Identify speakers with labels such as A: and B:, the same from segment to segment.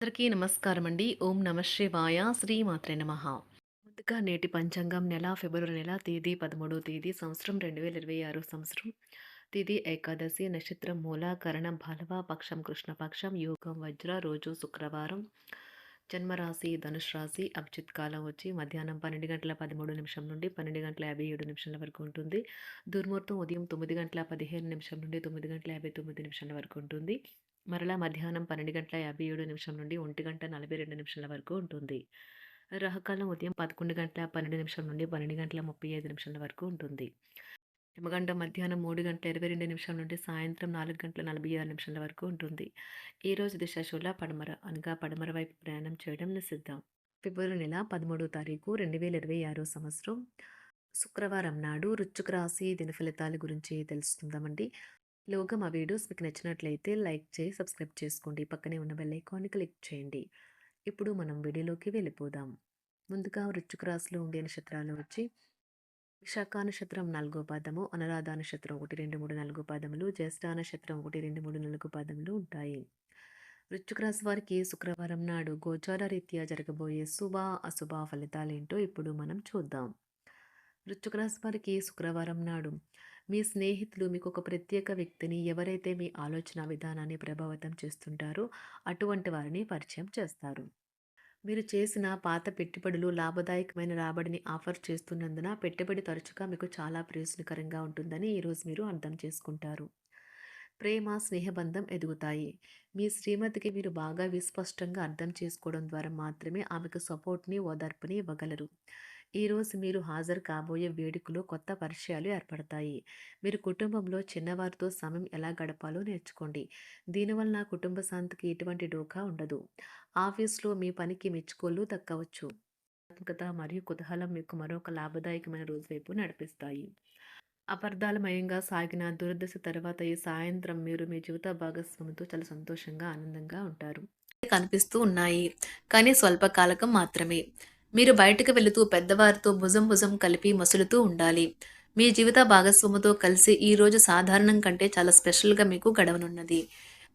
A: అందరికీ నమస్కారం అండి. ఓం నమ శివాయ. శ్రీమాత్రే నమః. ముందుగా నేటి పంచాంగం నెల ఫిబ్రవరి నెల తేదీ 13వ తేదీ సంవత్సరం 2026 సంవత్సరం. తిథి ఏకాదశి, నక్షత్రం మూల, కరణం భలవ, పక్షం కృష్ణపక్షం, యోగం వజ్ర, రోజు శుక్రవారం. జన్మరాశి ధనుష్ రాశి. అభిజిత్ కాలం వచ్చి మధ్యాహ్నం 12:13 నుండి 12:57 వరకు ఉంటుంది. దుర్ముహూర్తం ఉదయం 9:15 నుండి 9:59 వరకు ఉంటుంది. మరలా మధ్యాహ్నం 12:57 నుండి 1:42 వరకు ఉంటుంది. రాహుకాలం ఉదయం 11:12 నుండి 12:35 వరకు ఉంటుంది. యమగండం మధ్యాహ్నం 3:22 నుండి సాయంత్రం 4:46 వరకు ఉంటుంది. ఈరోజు దిశ శూల పడమర అనగా పడమర వైపు ప్రయాణం చేయడం నిషిద్ధం. ఫిబ్రవరి నెల 13వ తారీఖు 2026 సంవత్సరం శుక్రవారం నాడు వృశ్చిక రాశి దిన ఫలితాల గురించి తెలుసుకుందామండి. లోగా మా వీడియోస్ మీకు నచ్చినట్లయితే లైక్ చేసి సబ్స్క్రైబ్ చేసుకోండి. పక్కనే ఉన్న బెల్ ఐకాన్ని క్లిక్ చేయండి. ఇప్పుడు మనం వీడియోలోకి వెళ్ళిపోదాం. ముందుగా వృశ్చిక రాశిలో ఉండే నక్షత్రాలు వచ్చి విశాఖ నక్షత్రం 4వ పాదము, అనురాధ నక్షత్రం 1, 2, 3, 4 పాదములు, జ్యేష్ఠ నక్షత్రం 1, 2, 3, 4 పాదములు ఉంటాయి. వృశ్చిక రాశి వారికి శుక్రవారం నాడు గోచార రీత్యా జరగబోయే శుభ అశుభ ఫలితాలేంటో ఇప్పుడు మనం చూద్దాం. వృశ్చిక రాశి వారికి శుక్రవారం నాడు మీ స్నేహితులు మీకు ఒక ప్రత్యేక వ్యక్తిని, ఎవరైతే మీ ఆలోచన విధానాన్ని ప్రభావితం చేస్తుంటారో అటువంటి వారిని పరిచయం చేస్తారు. మీరు చేసిన పాత పెట్టుబడులు లాభదాయకమైన రాబడిని ఆఫర్ చేస్తున్నందున పెట్టుబడి తరచుగా మీకు చాలా ప్రయోజనకరంగా ఉంటుందని ఈరోజు మీరు అర్థం చేసుకుంటారు. ప్రేమ, స్నేహబంధం ఎదుగుతాయి. మీ శ్రీమతికి మీరు బాగా విస్పష్టంగా అర్థం చేసుకోవడం ద్వారా మాత్రమే ఆమెకు సపోర్ట్ని, ఓదార్పుని ఇవ్వగలరు. ఈరోజు మీరు హాజరు కాబోయే వేడుకలో కొత్త పరిచయాలు ఏర్పడతాయి. మీరు కుటుంబంలో చిన్నవారితో సమయం ఎలా గడపాలో నేర్చుకోండి. దీనివల్ల కుటుంబ శాంతికి ఎటువంటి డోకా ఉండదు. ఆఫీస్లో మీ పనికి మెచ్చుకోలు దక్కవచ్చు. ఆత్మకత మరియు కుతూహలం మీకు మరొక లాభదాయకమైన రోజు వైపు నడిపిస్తాయి. అపార్థాలమయంగా సాగిన దురదశ తర్వాత ఈ సాయంత్రం మీరు మీ జీవిత భాగస్వామితో చాలా సంతోషంగా, ఆనందంగా ఉంటారు. కనిపిస్తూ ఉన్నాయి, కానీ స్వల్పకాలకం మాత్రమే. మీరు బయటకు వెళుతూ పెద్దవారితో భుజం భుజం కలిపి మసులుతూ ఉండాలి. మీ జీవిత భాగస్వామితో కలిసి ఈ రోజు సాధారణం కంటే చాలా స్పెషల్గా మీకు గడవనున్నది.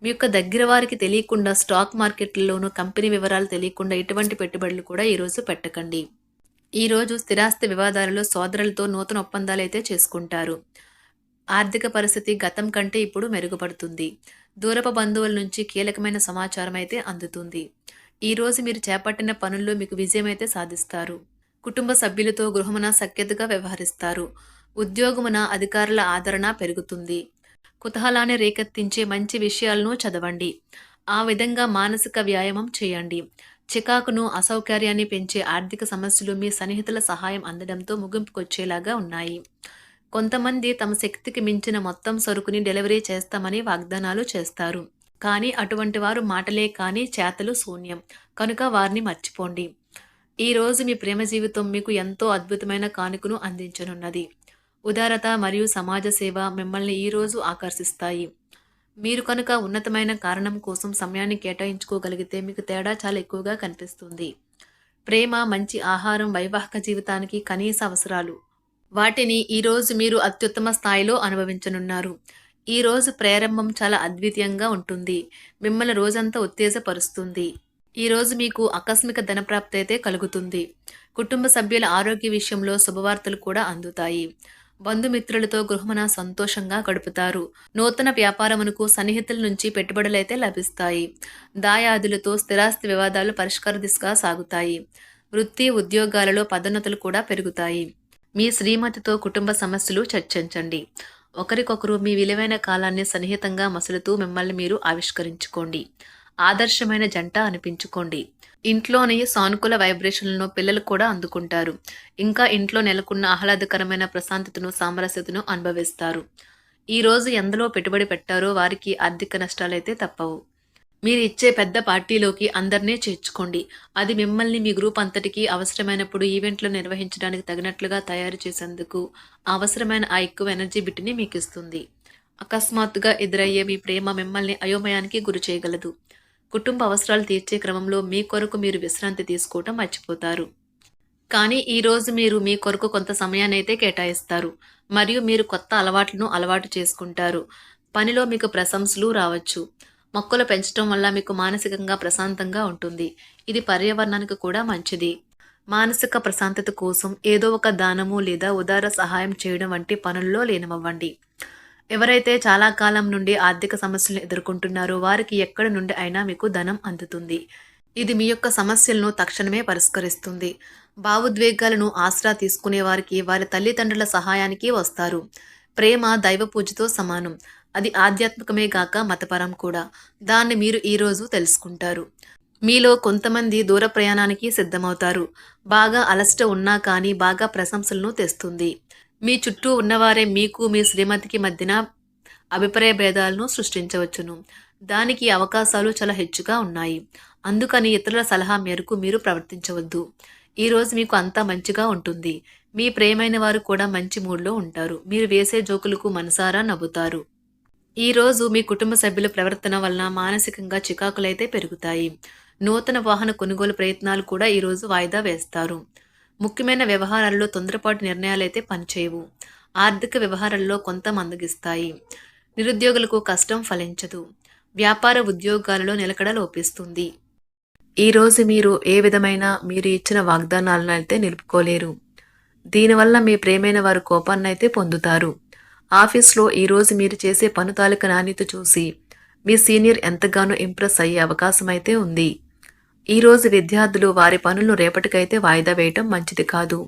A: మీ యొక్క దగ్గర వారికి తెలియకుండా స్టాక్ మార్కెట్లలోనూ కంపెనీ వివరాలు తెలియకుండా ఎటువంటి పెట్టుబడులు కూడా ఈరోజు పెట్టకండి. ఈరోజు స్థిరాస్తి వివాదాలలో సోదరులతో నూతన ఒప్పందాలు అయితే చేసుకుంటారు. ఆర్థిక పరిస్థితి గతం కంటే ఇప్పుడు మెరుగుపడుతుంది. దూరపు బంధువుల నుంచి కీలకమైన సమాచారం అయితే అందుతుంది. ఈరోజు మీరు చేపట్టిన పనుల్లో మీకు విజయం అయితే సాధిస్తారు. కుటుంబ సభ్యులతో గృహమున సఖ్యతగా వ్యవహరిస్తారు. ఉద్యోగమున అధికారుల ఆదరణ పెరుగుతుంది. కుతూహలాన్ని రేకెత్తించే మంచి విషయాలను చదవండి. ఆ విధంగా మానసిక వ్యాయామం చేయండి. చికాకును, అసౌకర్యాన్ని పెంచే ఆర్థిక సమస్యలు మీ సన్నిహితుల సహాయం అందడంతో ముగింపుకొచ్చేలాగా ఉన్నాయి. కొంతమంది తమ శక్తికి మించిన మొత్తం సరుకుని డెలివరీ చేస్తామని వాగ్దానాలు చేస్తారు. కానీ అటువంటి వారు మాటలే కానీ చేతలు శూన్యం. కనుక వారిని మర్చిపోండి. ఈరోజు మీ ప్రేమ జీవితం మీకు ఎంతో అద్భుతమైన కానుకను అందించనున్నది. ఉదారత మరియు సమాజ సేవ మిమ్మల్ని ఈరోజు ఆకర్షిస్తాయి. మీరు కనుక ఉన్నతమైన కారణం కోసం సమయాన్ని కేటాయించుకోగలిగితే మీకు తేడా చాలా ఎక్కువగా కనిపిస్తుంది. ప్రేమ, మంచి ఆహారం వైవాహిక జీవితానికి కనీస అవసరాలు. వాటిని ఈరోజు మీరు అత్యుత్తమ స్థాయిలో అనుభవించనున్నారు. ఈరోజు ప్రారంభం చాలా అద్వితీయంగా ఉంటుంది. మిమ్మల్ని రోజంతా ఉత్తేజపరుస్తుంది. ఈరోజు మీకు ఆకస్మిక ధనప్రాప్తి అయితే కలుగుతుంది. కుటుంబ సభ్యుల ఆరోగ్య విషయంలో శుభవార్తలు కూడా అందుతాయి. బంధుమిత్రులతో గృహమున సంతోషంగా గడుపుతారు. నూతన వ్యాపారమునకు సన్నిహితుల నుంచి పెట్టుబడులైతే లభిస్తాయి. దాయాదులతో స్థిరాస్తి వివాదాలు పరిష్కార దిశగా సాగుతాయి. వృత్తి, ఉద్యోగాలలో పదోన్నతులు కూడా పెరుగుతాయి. మీ శ్రీమతితో కుటుంబ సమస్యలు చర్చించండి. ఒకరికొకరు మీ విలువైన కాలాన్ని సన్నిహితంగా మసులుతూ మిమ్మల్ని మీరు ఆవిష్కరించుకోండి. ఆదర్శమైన జంట అనిపించుకోండి. ఇంట్లోని సానుకూల వైబ్రేషన్లను పిల్లలు కూడా అందుకుంటారు. ఇంకా ఇంట్లో నెలకొన్న ఆహ్లాదకరమైన ప్రశాంతతను, సామరస్యతను అనుభవిస్తారు. ఈరోజు ఎందులో పెట్టుబడి పెట్టారో వారికి ఆర్థిక నష్టాలైతే తప్పవు. మీరు ఇచ్చే పెద్ద పార్టీలోకి అందరినీ చేర్చుకోండి. అది మిమ్మల్ని మీ గ్రూప్ అంతటికి అవసరమైనప్పుడు ఈవెంట్లు నిర్వహించడానికి తగినట్లుగా తయారు చేసేందుకు అవసరమైన ఆ ఎక్కువ ఎనర్జీ బిట్ని మీకు ఇస్తుంది. అకస్మాత్తుగా ఎదురయ్యే మీ ప్రేమ మిమ్మల్ని అయోమయానికి గురి చేయగలదు. కుటుంబ అవసరాలు తీర్చే క్రమంలో మీ కొరకు మీరు విశ్రాంతి తీసుకోవటం మర్చిపోతారు. కానీ ఈరోజు మీరు మీ కొరకు కొంత సమయాన్ని అయితే కేటాయిస్తారు. మరియు మీరు కొత్త అలవాట్లను అలవాటు చేసుకుంటారు. పనిలో మీకు ప్రశంసలు రావచ్చు. మొక్కలు పెంచడం వల్ల మీకు మానసికంగా ప్రశాంతంగా ఉంటుంది. ఇది పర్యావరణానికి కూడా మంచిది. మానసిక ప్రశాంతత కోసం ఏదో ఒక దానము లేదా ఉదార సహాయం చేయడం వంటి పనుల్లో లీనమవ్వండి. ఎవరైతే చాలా కాలం నుండి ఆర్థిక సమస్యలను ఎదుర్కొంటున్నారో వారికి ఎక్కడి నుండి అయినా మీకు ధనం అందుతుంది. ఇది మీ యొక్క సమస్యలను తక్షణమే పరిష్కరిస్తుంది. భావోద్వేగాలను ఆసరా తీసుకునే వారికి వారి తల్లిదండ్రుల సహాయానికి వస్తారు. ప్రేమ దైవ పూజతో సమానం. అది ఆధ్యాత్మికమే గాక మతపరం కూడా. దాన్ని మీరు ఈరోజు తెలుసుకుంటారు. మీలో కొంతమంది దూర ప్రయాణానికి సిద్ధమవుతారు. బాగా అలసట ఉన్నా కానీ బాగా ప్రశంసలను తెస్తుంది. మీ చుట్టూ ఉన్నవారే మీకు మీ శ్రీమతికి మధ్యన అభిప్రాయ భేదాలను సృష్టించవచ్చును. దానికి అవకాశాలు చాలా హెచ్చుగా ఉన్నాయి. అందుకని ఇతరుల సలహా మేరకు మీరు ప్రవర్తించవద్దు. ఈరోజు మీకు అంతా మంచిగా ఉంటుంది. మీ ప్రియమైన వారు కూడా మంచి మూడ్లో ఉంటారు. మీరు వేసే జోకులకు మనసారా నవ్వుతారు. ఈరోజు మీ కుటుంబ సభ్యుల ప్రవర్తన వలన మానసికంగా చికాకులైతే పెరుగుతాయి. నూతన వాహన కొనుగోలు ప్రయత్నాలు కూడా ఈరోజు వాయిదా వేస్తారు. ముఖ్యమైన వ్యవహారాల్లో తొందరపాటు నిర్ణయాలైతే పనిచేయవు. ఆర్థిక వ్యవహారాల్లో కొంత మందగిస్తాయి. నిరుద్యోగులకు కష్టం ఫలించదు. వ్యాపార ఉద్యోగాలలో నిలకడ లోపిస్తుంది. ఈరోజు మీరు ఏ విధమైన మీరు ఇచ్చిన వాగ్దానాలను అయితే నిలుపుకోలేరు. దీనివల్ల మీ ప్రేమైన వారు కోపాన్నైతే పొందుతారు. ఆఫీస్లో ఈరోజు మీరు చేసే పను తాలూకా నాణ్యత చూసి మీ సీనియర్ ఎంతగానో ఇంప్రెస్ అయ్యే అవకాశం అయితే ఉంది. ఈరోజు విద్యార్థులు వారి పనులను రేపటికైతే వాయిదా వేయటం మంచిది కాదు.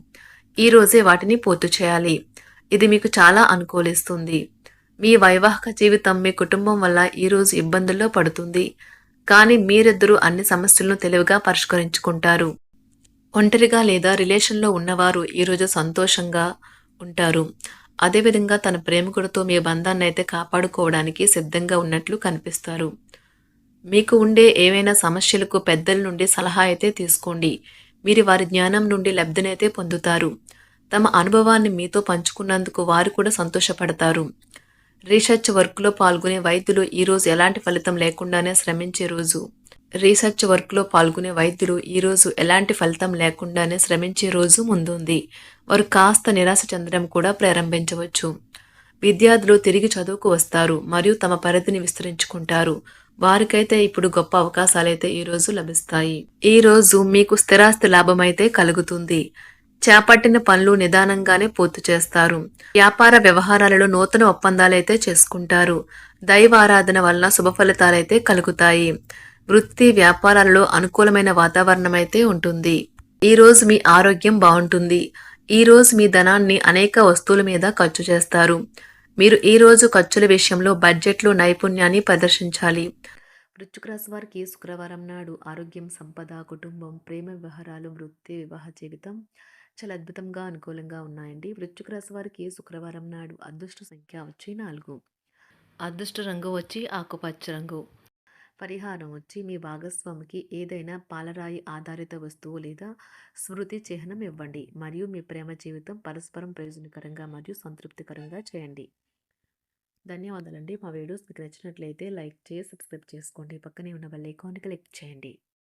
A: ఈరోజే వాటిని పూర్తి చేయాలి. ఇది మీకు చాలా అనుకూలిస్తుంది. మీ వైవాహిక జీవితం మీ కుటుంబం వల్ల ఈరోజు ఇబ్బందుల్లో పడుతుంది. కానీ మీరిద్దరూ అన్ని సమస్యలను తెలివిగా పరిష్కరించుకుంటారు. ఒంటరిగా లేదా రిలేషన్లో ఉన్నవారు ఈరోజు సంతోషంగా ఉంటారు. అదేవిధంగా తన ప్రేమికుడితో మీ బంధాన్ని అయితే కాపాడుకోవడానికి సిద్ధంగా ఉన్నట్లు కనిపిస్తారు. మీకు ఉండే ఏవైనా సమస్యలకు పెద్దల నుండి సలహా అయితే తీసుకోండి. మీరు వారి జ్ఞానం నుండి లబ్ధినైతే పొందుతారు. తమ అనుభవాన్ని మీతో పంచుకున్నందుకు వారు కూడా సంతోషపడతారు. రీసెర్చ్ వర్క్లో పాల్గొనే వైద్యులు ఈరోజు ఎలాంటి ఫలితం లేకుండానే శ్రమించే రోజు. రీసెర్చ్ వర్క్లో పాల్గొనే వైద్యులు ఈరోజు ఎలాంటి ఫలితం లేకుండానే శ్రమించే రోజు ముందుంది. వారు కాస్త నిరాశ చెందడం కూడా ప్రారంభించవచ్చు. విద్యార్థులు తిరిగి చదువుకు వస్తారు మరియు తమ పరిధిని విస్తరించుకుంటారు. వారికైతే ఇప్పుడు గొప్ప అవకాశాలైతే ఈరోజు లభిస్తాయి. ఈరోజు మీకు స్థిరాస్తి లాభమైతే కలుగుతుంది. చేపట్టిన పనులు నిదానంగానే పూర్తి చేస్తారు. వ్యాపార వ్యవహారాలలో నూతన ఒప్పందాలైతే చేసుకుంటారు. దైవ ఆరాధన వలన శుభ ఫలితాలైతే కలుగుతాయి. వృత్తి వ్యాపారాలలో అనుకూలమైన వాతావరణం అయితే ఉంటుంది. ఈరోజు మీ ఆరోగ్యం బాగుంటుంది. ఈరోజు మీ ధనాన్ని అనేక వస్తువుల మీద ఖర్చు చేస్తారు. మీరు ఈరోజు ఖర్చుల విషయంలో బడ్జెట్లో నైపుణ్యాన్ని ప్రదర్శించాలి. వృశ్చిక రాశి వారికి శుక్రవారం నాడు ఆరోగ్యం, సంపద, కుటుంబం, ప్రేమ వ్యవహారాలు, వృత్తి, వివాహ జీవితం చాలా అద్భుతంగా అనుకూలంగా ఉన్నాయండి. వృశ్చిక రాశి వారికి శుక్రవారం నాడు అదృష్ట సంఖ్య వచ్చి 4. అదృష్ట రంగు వచ్చి ఆకుపచ్చ రంగు. పరిహారం వచ్చి మీ భాగస్వామికి ఏదైనా పాలరాయి ఆధారిత వస్తువు లేదా స్మృతి చిహ్నం ఇవ్వండి మరియు మీ ప్రేమ జీవితం పరస్పరం ప్రయోజనకరంగా మరియు సంతృప్తికరంగా చేయండి. ధన్యవాదాలండి. మా వీడియోస్ మీకు నచ్చినట్లయితే లైక్ చేసి సబ్స్క్రైబ్ చేసుకోండి. పక్కనే ఉన్న బెల్ ఐకాన్ని క్లిక్ చేయండి.